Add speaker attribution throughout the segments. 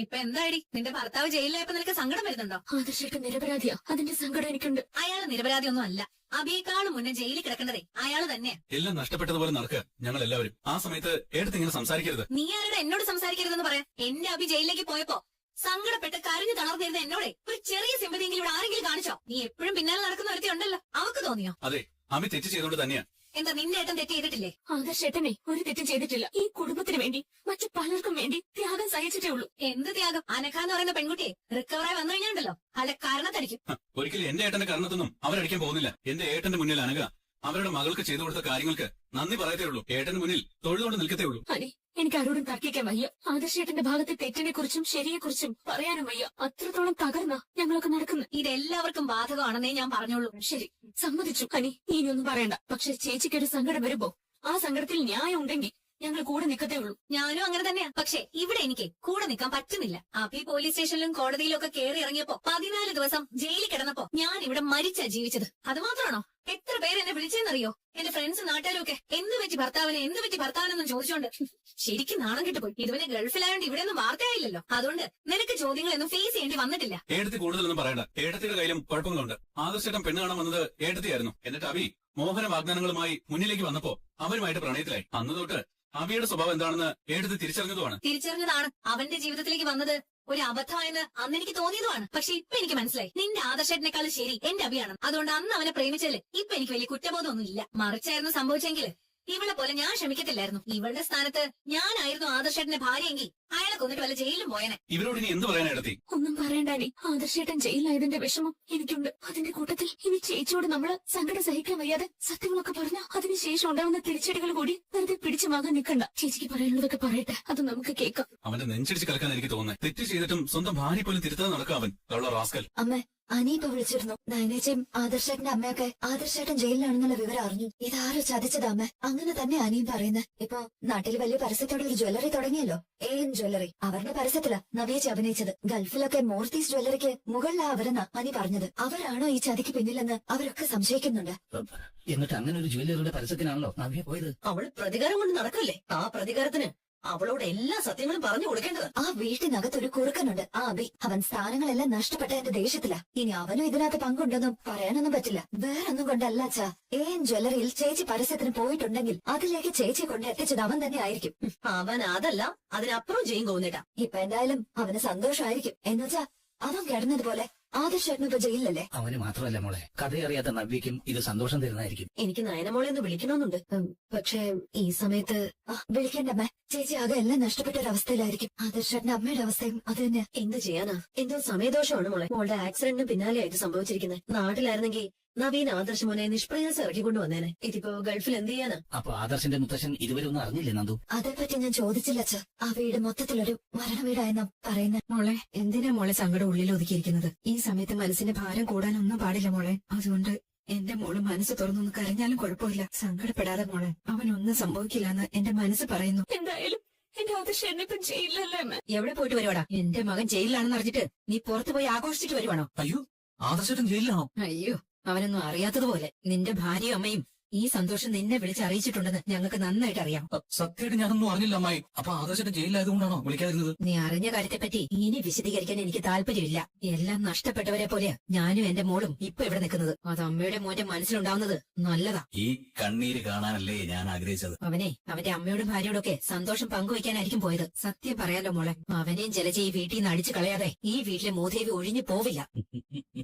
Speaker 1: ഇപ്പൊ എന്താടി നിന്റെ ഭർത്താവ് ജയിലിലായപ്പോ നിനക്ക് സങ്കടം വരുന്നുണ്ടോ?
Speaker 2: ആദർശേട്ടൻ നിരപരാധിയാ, അതിന്റെ സങ്കടം എനിക്കുണ്ട്.
Speaker 1: അയാള് നിരപരാധിയൊന്നും അല്ല. അഭിയേക്കാളും മുന്നേ ജയിലിൽ കിടക്കേണ്ടതേ അയാള് തന്നെയാ.
Speaker 3: എല്ലാം നഷ്ടപ്പെട്ടതുപോലെ നടക്കുക ഞങ്ങൾ എല്ലാവരും. ആ സമയത്ത് എടുത്ത് ഇങ്ങനെ സംസാരിക്കരുത്.
Speaker 1: നീ ആരുടെ എന്നോട് സംസാരിക്കരുതെന്ന് പറയാം. എന്റെ അഭി ജയിലിലേക്ക് പോയപ്പോ സങ്കടപ്പെട്ട് കരഞ്ഞു തളർന്നിരുന്ന എന്നോടെ ഒരു ചെറിയ സിമ്പതിയെങ്കിലും ഇവിടെ ആരെങ്കിലും കാണിച്ചോ? നീ എപ്പോഴും പിന്നാലെ നടക്കുന്ന ഒരുത്തി ഉണ്ടല്ലോ, അവക്ക് തോന്നിയോ?
Speaker 3: അതെ, അമ്മ തെറ്റ് ചെയ്തുകൊണ്ട് തന്നെയാ.
Speaker 1: എന്താ നിന്റെ ഏട്ടൻ തെറ്റ് ചെയ്തിട്ടില്ലേ?
Speaker 2: ആദർശേട്ടനെ ഒരു തെറ്റും ചെയ്തിട്ടില്ല. ഈ കുടുംബത്തിന് വേണ്ടി, മറ്റു പലർക്കും വേണ്ടി ത്യാഗം സഹിച്ചിട്ടേ ഉള്ളൂ.
Speaker 1: എന്ത് ത്യാഗം? അനഘ എന്ന് പറയുന്ന പെൺകുട്ടിയെ റിക്കവറായി വന്നു കഴിഞ്ഞാണ്ടല്ലോ അല്ല കാരണത്തടിക്കും.
Speaker 3: ഒരിക്കലും എന്റെ ഏട്ടന്റെ കാരണത്തൊന്നും അവരടിക്കാൻ പോകുന്നില്ല. എന്റെ ഏട്ടന്റെ മുന്നിൽ അനഘ അവരുടെ മകൾക്ക് ചെയ്തു കൊടുത്ത കാര്യങ്ങൾക്ക് നന്ദി പറയത്തേ ഉള്ളൂ. ഏട്ടന്റെ മുന്നിൽ തൊഴുതുകൊണ്ട് നിൽക്കത്തേ ഉള്ളൂ.
Speaker 2: അനി, എനിക്ക് ആരോടും തർക്കിക്കാൻ വയ്യ. ആദർശേട്ടന്റെ ഭാഗത്തെ തെറ്റിനെ കുറിച്ചും ശരിയെക്കുറിച്ചും പറയാനും വയ്യ. അത്രത്തോളം തകർന്ന ഞങ്ങളൊക്കെ നടക്കുന്നു.
Speaker 1: ഇതെല്ലാവർക്കും ബാധകമാണെന്നേ ഞാൻ പറഞ്ഞോളൂ.
Speaker 2: ശരി, സമ്മതിച്ചു. അനി, ഇനിയൊന്നും പറയണ്ട. പക്ഷെ ചേച്ചിക്ക് ഒരു സങ്കടം വരുമ്പോ ആ സങ്കടത്തിൽ ന്യായം ഉണ്ടെങ്കിൽ ഞങ്ങൾ കൂടെ നിൽക്കത്തേ ഉള്ളൂ.
Speaker 1: ഞാനും അങ്ങനെ തന്നെയാ. പക്ഷെ ഇവിടെ എനിക്ക് കൂടെ നിൽക്കാൻ പറ്റുന്നില്ല. അഭി പോലീസ് സ്റ്റേഷനിലും കോടതിയിലും ഒക്കെ കയറി ഇറങ്ങിയപ്പോ 14 ദിവസം ജയിലിൽ കിടന്നപ്പോ ഞാൻ ഇവിടെ മരിച്ചാ ജീവിച്ചത്. അത് മാത്രമാണോ? എത്ര പേര് എന്നെ വിളിച്ചെന്നറിയോ? എന്റെ ഫ്രണ്ട്സ് നാട്ടുകാരും ഒക്കെ എന്ത് പറ്റി ഭർത്താവിനെന്നും ചോദിച്ചോണ്ട് ശരിക്കും നാണം കിട്ടുപോയി. ഇതുവരെ ഗൾഫിലായോണ്ട് ഇവിടെ ഒന്നും വാർത്തയായില്ലല്ലോ. അതുകൊണ്ട് നിനക്ക് ചോദ്യങ്ങളൊന്നും ഫേസ് ചെയ്യേണ്ടി വന്നിട്ടില്ല.
Speaker 3: ഏടത്തി കൂടുതലൊന്നും പറയണ്ട. ഏടത്തിയുടെ കയ്യിലും കുഴപ്പങ്ങളുണ്ട്. ആദർശേട്ടൻ പെണ്ണ് കാണാൻ വന്നത് ഏടത്തിയായിരുന്നു. എന്നിട്ട് അഭി മോഹന വാഗ്ദാനങ്ങളുമായി മുന്നിലേക്ക് വന്നപ്പോ അവരുമായിട്ട് പ്രണയത്തിലായി. അന്ന് തൊട്ട് അഭിയുടെ സ്വഭാവം എന്താണെന്ന് ഏടത്തി
Speaker 1: തിരിച്ചറിഞ്ഞതാണ്. അവന്റെ ജീവിതത്തിലേക്ക് വന്നത് ഒരു അബദ്ധമായെന്ന് അന്ന് എനിക്ക് തോന്നിയതുമാണ്. പക്ഷെ ഇപ്പൊ എനിക്ക് മനസ്സിലായി, നിന്റെ ആദർശേട്ടനേക്കാളും ശരി എന്റെ അഭിയാണ്. അതുകൊണ്ട് അന്ന് അവനെ പ്രേമിച്ചല്ലേ ഇപ്പൊ എനിക്ക് വലിയ കുറ്റബോധമൊന്നും ഇല്ല. മറിച്ചായിരുന്നു സംഭവിച്ചെങ്കിൽ ഇവളെ പോലെ ഞാൻ ക്ഷമിക്കത്തില്ലായിരുന്നു. ഇവളുടെ സ്ഥാനത്ത് ഞാനായിരുന്നു ആദർശേട്ടന്റെ ഭാര്യയെങ്കിൽ അയാളെ കൊന്നിട്ട് വല്ല ജയിലിലും പോയനെ.
Speaker 3: ഇവരോട് ഇനി എന്ത് പറയാൻ ഏടത്തി?
Speaker 2: ഒന്നും പറയണ്ടാനി. ആദർശേട്ടൻ ജയിലായതിന്റെ വിഷമം എനിക്കുണ്ട്. അതിന്റെ കൂട്ടത്തിൽ ഇനി ചേച്ചിയോട് നമ്മള് സങ്കടം സഹിക്കാൻ വയ്യാതെ സത്യങ്ങളൊക്കെ പറഞ്ഞ അതിനുശേഷം ഉണ്ടാവുന്ന തിരിച്ചടികൾ കൂടി വെറുതെ പിടിച്ചു വാങ്ങാൻ നിൽക്കണ്ട. ചേച്ചിക്ക് പറയാനുള്ളതൊക്കെ പറയട്ടെ, അത് നമുക്ക് കേൾക്കാം.
Speaker 3: അവന്റെ നെഞ്ചടിച്ച് കലക്കാൻ എനിക്ക് തോന്നുന്നത്. തെറ്റ് ചെയ്തിട്ടും സ്വന്തം ഭാര്യ പോലും തിരുത്താതെ നടക്കാം അവൻ. കള്ള റാസ്കൽ.
Speaker 4: അമ്മ, അനിയിപ്പ വിളിച്ചിരുന്നു. നയനേച്ചയും ആദർശേട്ടന്റെ അമ്മയൊക്കെ ആദർശേട്ടൻ ജയിലിലാണെന്നുള്ള വിവരം അറിഞ്ഞു. ഇതാരോ ചതിച്ചതാ അമ്മ. അങ്ങനെ തന്നെ അനിയും പറയുന്നത്. ഇപ്പൊ നാട്ടിൽ വലിയ പരസ്യത്തോടെ ഒരു ജ്വല്ലറി തുടങ്ങിയല്ലോ, AN ജ്വല്ലറി. അവരുടെ പരസ്യത്തിലാ നവ്യേച്ചി അഭിനയിച്ചത്. ഗൾഫിലൊക്കെ മോർത്തീസ് ജ്വല്ലറിക്ക് മുകളിലാ അവരെന്നാ അനി പറഞ്ഞത്. അവരാണോ ഈ ചതിക്ക് പിന്നിലെന്ന് അവരൊക്കെ സംശയിക്കുന്നുണ്ട്.
Speaker 5: എന്നിട്ട് അങ്ങനെ ഒരു ജ്വല്ലറിയുടെ പരസ്യത്തിനാണല്ലോ നവ്യ പോയത്.
Speaker 6: അവള് പ്രതികാരം കൊണ്ട് നടക്കല്ലേ? ആ പ്രതികാരത്തിന് അവളോട് എല്ലാ സത്യങ്ങളും പറഞ്ഞു കൊടുക്കേണ്ടത്.
Speaker 4: ആ വീട്ടിനകത്തൊരു കുറുക്കനുണ്ട്, ആ അബി. അവൻ സ്ഥാനങ്ങളെല്ലാം നഷ്ടപ്പെട്ടതിന്റെ ദേഷ്യത്തില. ഇനി അവനും ഇതിനകത്ത് പങ്കുണ്ടെന്നും പറയാനൊന്നും പറ്റില്ല. വേറൊന്നും കൊണ്ടല്ല അച്ഛാ. AN ജ്വല്ലറിയിൽ ചേച്ചി പരസ്യത്തിന് പോയിട്ടുണ്ടെങ്കിൽ അതിലേക്ക് ചേച്ചി കൊണ്ട് എത്തിച്ചത് അവൻ തന്നെ ആയിരിക്കും.
Speaker 6: അവൻ അതല്ല, അതിനപ്പുറം ചെയ്യും തോന്നിട്ടാ.
Speaker 4: ഇപ്പൊ എന്തായാലും അവന് സന്തോഷമായിരിക്കും. എന്നുവെച്ചാ അവൻ കിടന്നതുപോലെ ആദർശേട്ടൻ ഇപ്പൊ ജയിലിലല്ലേ.
Speaker 5: അവന് മാത്രമല്ല മോളെ, കഥയറിയാത്ത നവ്യക്കും ഇത് സന്തോഷം തരുന്നതായിരിക്കും.
Speaker 6: എനിക്ക് നയനമോളെ ഒന്ന് വിളിക്കണമെന്നുണ്ട്.
Speaker 4: പക്ഷേ ഈ സമയത്ത് വിളിക്കേണ്ടമ്മ. ചേച്ചി ആകെ എല്ലാം നഷ്ടപ്പെട്ട ഒരവസ്ഥയിലായിരിക്കും. ആദർശേട്ടന്റെ അമ്മയുടെ അവസ്ഥയും അത് തന്നെ.
Speaker 6: എന്ത് ചെയ്യാനാ? എന്തോ സമയദോഷമാണ് മോളെ. മോളുടെ ആക്സിഡന്റിന് പിന്നാലെയായിട്ട് സംഭവിച്ചിരിക്കുന്നത്. നാട്ടിലായിരുന്നെങ്കിൽ നവീൻ ആദർശ് മോനെ നിഷ്പ്രയാസം ഇറക്കിക്കൊണ്ടു വന്നേനെ. ഇതിപ്പോ ഗൾഫിൽ എന്ത് ചെയ്യാനാ?
Speaker 5: അപ്പൊ ആദർശിന്റെ മുത്തശ്ശൻ ഇതുവരെ ഒന്നും അറിഞ്ഞില്ലേ നന്ദു?
Speaker 4: അതേപ്പറ്റി ഞാൻ ചോദിച്ചില്ല അച്ഛ. ആ വീട് മൊത്തത്തിലൊരു മരണ വീടായെന്നാ പറയുന്നത്.
Speaker 7: മോളെ, എന്തിനാ മോളെ സങ്കടം ഉള്ളിൽ ഒതുക്കിയിരിക്കുന്നത്? ഈ സമയത്ത് മനസ്സിന്റെ ഭാരം കൂടാനൊന്നും പാടില്ല മോളെ. അതുകൊണ്ട് എന്റെ മോള് മനസ്സ് തുറന്നൊന്ന് കരഞ്ഞാലും കുഴപ്പമില്ല. സങ്കടപ്പെടാതെ മോളെ, അവനൊന്നും സംഭവിക്കില്ലെന്ന് എന്റെ മനസ്സ് പറയുന്നു.
Speaker 2: എന്തായാലും എന്റെ ആദർശേട്ടൻ ഇപ്പൊ ജയിലിലല്ലേ അമ്മ?
Speaker 7: എവിടെ പോയിട്ട് വരുവാടാ? എന്റെ മകൻ ജയിലിലാണെന്ന് അറിഞ്ഞിട്ട് നീ പുറത്തു പോയി ആഘോഷിച്ചിട്ട് വരുവാണോ?
Speaker 5: അയ്യോ, ആദർശേട്ടൻ ജയിലിലാണോ?
Speaker 7: അയ്യോ, അവനൊന്നും അറിയാത്തതുപോലെ. നിന്റെ ഭാര്യയും അമ്മയും ഈ സന്തോഷം നിന്നെ വിളിച്ച് അറിയിച്ചിട്ടുണ്ടെന്ന് ഞങ്ങൾക്ക് നന്നായിട്ട് അറിയാം.
Speaker 5: സത്യമായിട്ട് ഞാനൊന്നും അറിഞ്ഞില്ല അമ്മായി. അപ്പൊ ആദർശേട്ടൻ ജയിലിലായതുകൊണ്ടാണോ വിളിക്കാതിരുന്നത്?
Speaker 7: നീ അറിഞ്ഞ കാര്യത്തെപ്പറ്റി ഇനി വിശദീകരിക്കാൻ എനിക്ക് താല്പര്യമില്ല. എല്ലാം നഷ്ടപ്പെട്ടവരെ പോലെ ഞാനും എന്റെ മോളും ഇപ്പൊ ഇവിടെ നിൽക്കുന്നത്. അത് അമ്മയുടെ മോന്റെ മനസ്സിലുണ്ടാവുന്നത് നല്ലതാ.
Speaker 5: ഈ കണ്ണീര് കാണാനല്ലേ ഞാൻ ആഗ്രഹിച്ചത്.
Speaker 7: അവനെ അവന്റെ അമ്മയോടും ഭാര്യയോടൊക്കെ സന്തോഷം പങ്കുവയ്ക്കാനായിരിക്കും പോയത്. സത്യം പറയാലോ മോളെ, അവനെയും ജലജ ഈ വീട്ടിൽ നിന്ന് അടിച്ചു കളയാതെ ഈ വീട്ടിലെ മൂദേവി ഒഴിഞ്ഞു പോവില്ല.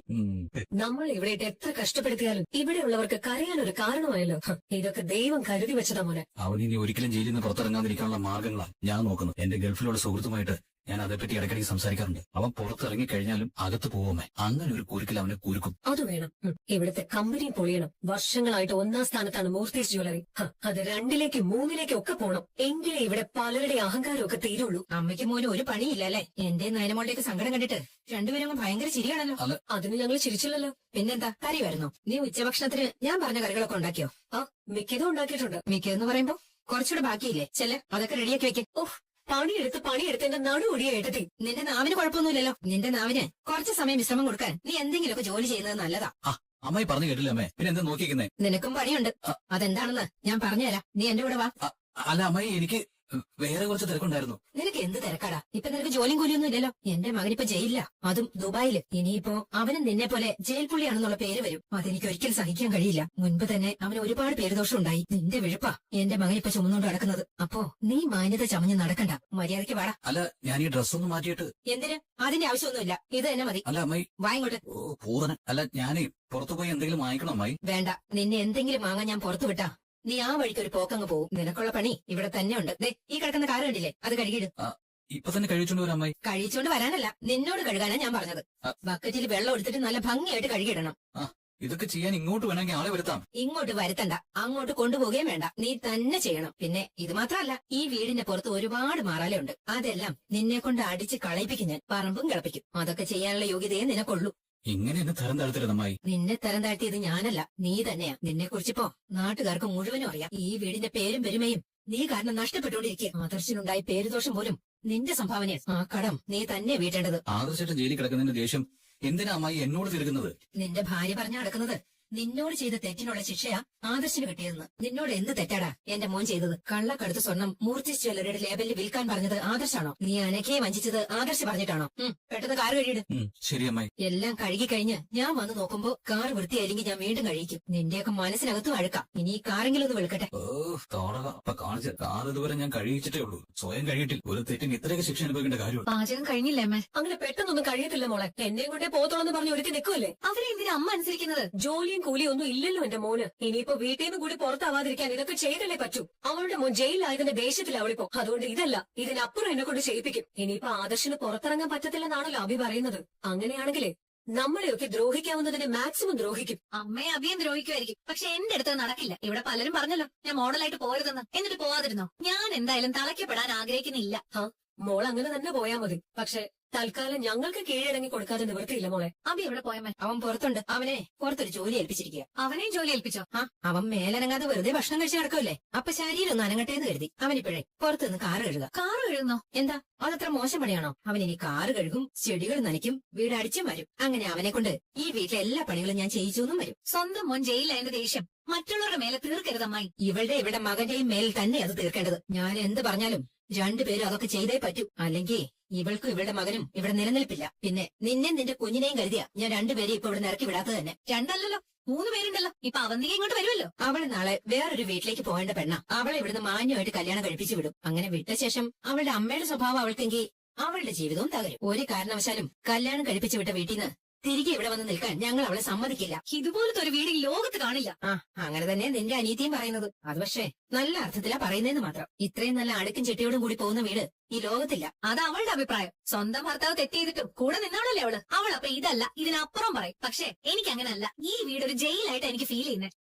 Speaker 6: നമ്മൾ ഇവിടെ എത്ര കഷ്ടപ്പെടുത്തിയാലും ഇവിടെയുള്ളവർക്ക് കരയാനൊരു കാരണമായല്ലോ. ഇതൊക്കെ ദൈവം കരുതി വെച്ചതാ മോനെ.
Speaker 5: അവൻ ഇനി ഒരിക്കലും ജയിലിൽ നിന്ന് പുറത്തിറങ്ങാതിരിക്കാനുള്ള മാർഗങ്ങളാണ് ഞാൻ നോക്കുന്നത്. എന്റെ ഗൾഫിലുള്ള സുഹൃത്തുമായിട്ട് ഞാൻ അതേപ്പറ്റി ഇടയ്ക്കിടയ്ക്ക് സംസാരിക്കാറുണ്ട്. അവൻ പുറത്തിറങ്ങി കഴിഞ്ഞാലും അകത്ത് പോവുമേ. അങ്ങനെ ഒരു കുരുക്കിൽ അവനെ കുരുക്കും.
Speaker 6: അത് വേണം. ഇവിടുത്തെ കമ്പനി പൊളിയണം. വർഷങ്ങളായിട്ട് 1ാം സ്ഥാനത്താണ് മൂർത്തീസ് ജ്വല്ലറി. അത് 2ലേക്ക് 3ലേക്ക് ഒക്കെ പോണം. എങ്കിലേ ഇവിടെ പലരുടെ അഹങ്കാരമൊക്കെ തീരുള്ളൂ.
Speaker 7: അമ്മയ്ക്ക് മോനും ഒരു പണിയില്ല അല്ലേ? എന്റെ നയനമോളുടെയൊക്കെ സങ്കടം കണ്ടിട്ട് രണ്ടുപേരും ഭയങ്കര ചിരിയാണല്ലോ.
Speaker 6: അതിന് ഞങ്ങൾ ചിരിച്ചില്ലല്ലോ.
Speaker 7: പിന്നെന്താ, കറിയുമായിരുന്നോ? നീ ഉച്ചഭക്ഷണത്തിന് ഞാൻ പറഞ്ഞ കറികളൊക്കെ ഉണ്ടാക്കിയോ?
Speaker 6: മിക്കതും ഉണ്ടാക്കിയിട്ടുണ്ട്.
Speaker 7: മിക്കതെന്ന് പറയുമ്പോ കുറച്ചുകൂടെ ബാക്കിയില്ലേ? ചെല്ല്, അതൊക്കെ റെഡിയാക്കി വെക്ക്.
Speaker 6: പണിയെടുത്ത് എന്റെ നടു ഒടിയായിട്ടേ.
Speaker 7: നിന്റെ നാവിന് കുഴപ്പമൊന്നുമില്ലല്ലോ. നിന്റെ നാവിന് കുറച്ച് സമയം വിശ്രമം കൊടുക്കാൻ നീ എന്തെങ്കിലുമൊക്കെ ജോലി ചെയ്യുന്നത് നല്ലതാ.
Speaker 5: അമ്മായി പറഞ്ഞു കേട്ടില്ല അമ്മേ. പിന്നെ എന്താ നോക്കിക്കുന്നേ?
Speaker 7: നിനക്കും പണിയുണ്ട്. അതെന്താണെന്ന് ഞാൻ പറഞ്ഞുതരാം. നീ എന്റെ കൂടെ വാ.
Speaker 5: അല്ല അമ്മായി, എനിക്ക് വേറെ കുറച്ച് തിരക്കുണ്ടായിരുന്നു.
Speaker 6: നിനക്ക് എന്ത് തിരക്കാടാ? ഇപ്പൊ നിനക്ക് ജോലിയും കൂലിയൊന്നും ഇല്ലല്ലോ. എന്റെ മകനിപ്പോ ജയിലില്ല, അതും ദുബായില്. ഇനിയിപ്പോ അവനും നിന്നെ പോലെ ജയിൽ പുള്ളിയാണെന്നുള്ള പേര് വരും. അതെനിക്ക് ഒരിക്കലും സഹിക്കാൻ കഴിയില്ല. മുൻപ് തന്നെ അവന് ഒരുപാട് പേരുദോഷം ഉണ്ടായി. നിന്റെ വിഴുപ്പാ എന്റെ മകനിപ്പോ ചുമന്നുകൊണ്ട് നടക്കുന്നത്. അപ്പോ നീ മാന്യത ചമഞ്ഞ് നടക്കണ്ട, മര്യാദയ്ക്ക് വാടാ.
Speaker 5: അല്ല, ഞാൻ ഈ ഡ്രസ്സൊന്ന് മാറ്റിയിട്ട്.
Speaker 6: എന്തിന്? അതിന്റെ ആവശ്യമൊന്നുമില്ല, ഇത് തന്നെ മതി.
Speaker 5: അല്ല അമ്മായി,
Speaker 6: വായിങ്ങോട്ട്.
Speaker 5: ഓ പൂതന. അല്ല, ഞാനേ പുറത്തു പോയി എന്തെങ്കിലും വാങ്ങിക്കണം അമ്മായി.
Speaker 6: വേണ്ട, നിന്നെ എന്തെങ്കിലും വാങ്ങാൻ ഞാൻ പുറത്തു വിട്ടാ നീ ആ വഴിക്ക് ഒരു പോക്കങ്ങ് പോവും. നിനക്കുള്ള പണി ഇവിടെ തന്നെ ഉണ്ട്. ദേ, ഈ കിടക്കുന്ന കാറ് കണ്ടില്ലേ, അത് കഴുകിയിട്.
Speaker 5: ഇപ്പൊ തന്നെ കഴിച്ചോണ്ട് വരാം അമ്മായി.
Speaker 6: കഴിച്ചോണ്ട് വരാനല്ല, നിന്നോട് കഴുകാനാ ഞാൻ പറഞ്ഞത്. ബക്കറ്റിൽ വെള്ളം എടുത്തിട്ട് നല്ല ഭംഗിയായിട്ട് കഴുകിയിടണം.
Speaker 5: ഇതൊക്കെ ചെയ്യാൻ ഇങ്ങോട്ട് വേണമെങ്കിൽ ആളെ വരുത്താം.
Speaker 6: ഇങ്ങോട്ട് വരുത്തണ്ട, അങ്ങോട്ട് കൊണ്ടുപോകുകയും വേണ്ട, നീ തന്നെ ചെയ്യണം. പിന്നെ ഇത് മാത്രമല്ല, ഈ വീടിന്റെ പുറത്ത് ഒരുപാട് മാറാലുണ്ട്. അതെല്ലാം നിന്നെ കൊണ്ട് അടിച്ച് കളയിപ്പിക്കും ഞാൻ. പറമ്പും കിളപ്പിക്കും. അതൊക്കെ ചെയ്യാനുള്ള യോഗ്യതയെ നിനക്കുള്ളൂ.
Speaker 5: ഇങ്ങനെ എന്നെ തരം താഴ്ത്തരുത് അമ്മായി.
Speaker 6: നിന്നെ തരം താഴ്ത്തിയത് ഞാനല്ല, നീ തന്നെയാ. നിന്നെ കുറിച്ചിപ്പോ നാട്ടുകാർക്ക് മുഴുവനും അറിയാം. ഈ വീടിന്റെ പേരും പെരുമയും നീ കാരണം നഷ്ടപ്പെട്ടുകൊണ്ടിരിക്കുക. ആദർശനുണ്ടായ പേരുദോഷം പോലും നിന്റെ സംഭാവന. ആ കടം നീ തന്നെ വീട്ടേണ്ടത്.
Speaker 5: ആദർശമായിട്ട് ജയിലിൽ കിടക്കുന്നതിന്റെ ദേഷ്യം എന്തിനാ അമ്മായി എന്നോട് തീർക്കുന്നത്?
Speaker 6: നിന്റെ ഭാര്യ പറഞ്ഞു നടക്കുന്നത് നിന്നോട് ചെയ്ത തെറ്റിനുള്ള ശിക്ഷയാ ആദർശിന് കിട്ടിയതെന്ന്. നിന്നോട് എന്ത് തെറ്റാടാ എന്റെ മോൻ ചെയ്തത്? കള്ളക്കടുത്ത സ്വർണം മൂർത്തിസ് ജ്വല്ലറിയുടെ ലേബലിൽ വിൽക്കാൻ പറഞ്ഞത് ആദർശാണോ? നീ അനഘയെ വഞ്ചിച്ചത് ആദർശ് പറഞ്ഞിട്ടാണോ? പെട്ടെന്ന് കാർ കഴുകിയിട്.
Speaker 5: ശരി അമ്മായി.
Speaker 6: എല്ലാം കഴുകി കഴിഞ്ഞ് ഞാൻ വന്ന് നോക്കുമ്പോ കാർ വൃത്തിയായില്ലെങ്കിൽ ഞാൻ വീണ്ടും കഴിക്കും. നിന്റെയൊക്കെ മനസ്സിനകത്തും അഴുക്കാം. ഇനി ഈ കാറെങ്കിലും ഒന്ന് വെളുക്കട്ടെ.
Speaker 5: തോടക അപ്പൊ കാണിച്ച കാർ ഇതുവരെ ഞാൻ കഴുകിച്ചിട്ടേ ഉള്ളൂ. സ്വയം കഴുകിയിട്ടില്ല. ഒരു തെറ്റിന് ഇത്രയൊക്കെ ശിക്ഷ അനുഭവിക്കേണ്ട കാര്യമുള്ളൂ.
Speaker 1: പാചകം കഴിഞ്ഞില്ലേ അമ്മേ?
Speaker 6: അങ്ങനെ പെട്ടെന്നൊന്നും കഴിയത്തില്ല മോളെ. എന്നെയും കൊണ്ടേ പോത്തോളെന്ന് പറഞ്ഞ് ഒരുക്കി നിൽക്കുമല്ലേ?
Speaker 1: അവരെ എന്തിനാ അമ്മ അനുസരിക്കുന്നത്?
Speaker 6: ജോലിയും കൂലിയും ഒന്നും ഇല്ലല്ലോ എന്റെ മോന്. ഇനിയിപ്പോ വീട്ടിൽ നിന്ന് കൂടി പുറത്താവാതിരിക്കാൻ ഇതൊക്കെ ചെയ്തല്ലേ പറ്റൂ. അവളുടെ മോൻ ജയിലായതിന്റെ ദേഷ്യത്തിൽ അവളിപ്പോ. അതുകൊണ്ട് ഇതല്ല, ഇതിനപ്പുറം എന്നെ കൊണ്ട് ചെയ്യിപ്പിക്കും. ഇനിയിപ്പോ ആദർശന് പുറത്തിറങ്ങാൻ പറ്റത്തില്ലെന്നാണല്ലോ അഭി പറയുന്നത്. അങ്ങനെയാണെങ്കിലേ നമ്മളെയൊക്കെ ദ്രോഹിക്കാവുന്നതിനെ മാക്സിമം ദ്രോഹിക്കും.
Speaker 1: അമ്മയെ അഭിയം ദ്രോഹിക്കുമായിരിക്കും, പക്ഷെ എന്റെ അടുത്ത് നടക്കില്ല. ഇവിടെ പലരും പറഞ്ഞല്ലോ ഞാൻ മോഡലായിട്ട് പോരുതെന്ന്. എന്നിട്ട് പോവാതിരുന്നോ? ഞാൻ എന്തായാലും തളയ്ക്കപ്പെടാൻ ആഗ്രഹിക്കുന്നില്ല.
Speaker 6: മോൾ അങ്ങനെ തന്നെ പോയാ മതി. പക്ഷെ തൽക്കാലം ഞങ്ങൾക്ക് കീഴടങ്ങി കൊടുക്കാതെ നിവൃത്തിയില്ല മോളെ.
Speaker 1: അഭി എവിടെ പോയമ്മേ?
Speaker 6: അവൻ പുറത്തുണ്ട്. അവനെ പുറത്തൊരു ജോലി ഏൽപ്പിച്ചിരിക്കുക.
Speaker 1: അവനെയും ജോലി ഏൽപ്പിച്ചോ?
Speaker 6: അവൻ മേലനങ്ങാതെ വെറുതെ ഭക്ഷണം കഴിച്ച് നടക്കുമല്ലേ. അപ്പൊ ശരീരം ഒന്ന് അനങ്ങട്ടെ എന്ന് കരുതി അവനിപ്പോഴേ പുറത്തുനിന്ന് കാറ് കഴുകുക.
Speaker 1: കാറ് കഴുകുന്നോ?
Speaker 6: എന്താ അതത്ര മോശം പണിയാണോ? അവൻ ഇനി കാറ് കഴുകും, ചെടികൾ നനയ്ക്കും, വീട് അടിച്ചും വരും. അങ്ങനെ അവനെ കൊണ്ട് ഈ വീട്ടിലെ എല്ലാ പണികളും ഞാൻ ചെയ്യിച്ചൊന്നും വരും.
Speaker 1: സ്വന്തം മോൻ ജയിലിലായതിന്റെ ദേഷ്യം മറ്റുള്ളവരുടെ മേലെ തീർക്കരുതമ്മായി.
Speaker 6: ഇവിടെ മകന്റെയും മേലിൽ തന്നെ അത് തീർക്കേണ്ടത്. ഞാൻ എന്ത് പറഞ്ഞാലും രണ്ടുപേരും അതൊക്കെ ചെയ്തേ പറ്റൂ. അല്ലെങ്കിൽ ഇവൾക്കും ഇവളുടെ മകനും ഇവിടെ നിലനിൽപ്പില്ല. പിന്നെ നിന്നെ നിന്റെ കുഞ്ഞിനെയും കരുതിയാ ഞാൻ രണ്ടുപേരെ ഇപ്പൊ ഇവിടെ ഇറക്കി വിടാത്തത് തന്നെ.
Speaker 1: രണ്ടല്ലല്ലോ, 3 പേരുണ്ടല്ലോ. ഇപ്പൊ അവന്തിക ഇങ്ങോട്ട് വരുമല്ലോ.
Speaker 6: അവൾ നാളെ വേറൊരു വീട്ടിലേക്ക് പോകേണ്ട പെണ്ണ. അവളെ ഇവിടുന്ന് മാന്യമായിട്ട് കല്യാണം കഴിപ്പിച്ചു വിടും. അങ്ങനെ വിട്ട ശേഷം അവളുടെ അമ്മയുടെ സ്വഭാവം അവൾക്കെങ്കിൽ അവളുടെ ജീവിതവും തകരും. ഒരു കാരണവശാലും കല്യാണം കഴിപ്പിച്ചു വിട്ട വീട്ടിൽ നിന്ന് തിരികെ ഇവിടെ വന്ന് നിൽക്കാൻ ഞങ്ങൾ അവളെ സമ്മതിക്കില്ല.
Speaker 1: ഇതുപോലത്തെ ഒരു വീട് ഈ ലോകത്ത് കാണില്ല.
Speaker 6: അങ്ങനെ തന്നെ നിന്റെ അനീതിയും പറയുന്നത്. അത് പക്ഷേ നല്ല അർത്ഥത്തിലാ പറയുന്നതെന്ന് മാത്രം. ഇത്രയും നല്ല അടുക്കും ചെട്ടിയോടും കൂടി പോകുന്ന വീട് ഈ ലോകത്തില്ല.
Speaker 1: അത് അവളുടെ അഭിപ്രായം. സ്വന്തം ഭർത്താവ് തെറ്റ് ചെയ്തിട്ടും കൂടെ നിന്നാണല്ലേ അവള്. അവൾ അപ്പൊ ഇതല്ല ഇതിനപ്പുറം പറയും. പക്ഷെ എനിക്ക് അങ്ങനല്ല. ഈ വീട് ഒരു ജയിലായിട്ട് എനിക്ക് ഫീൽ ചെയ്യുന്നത്.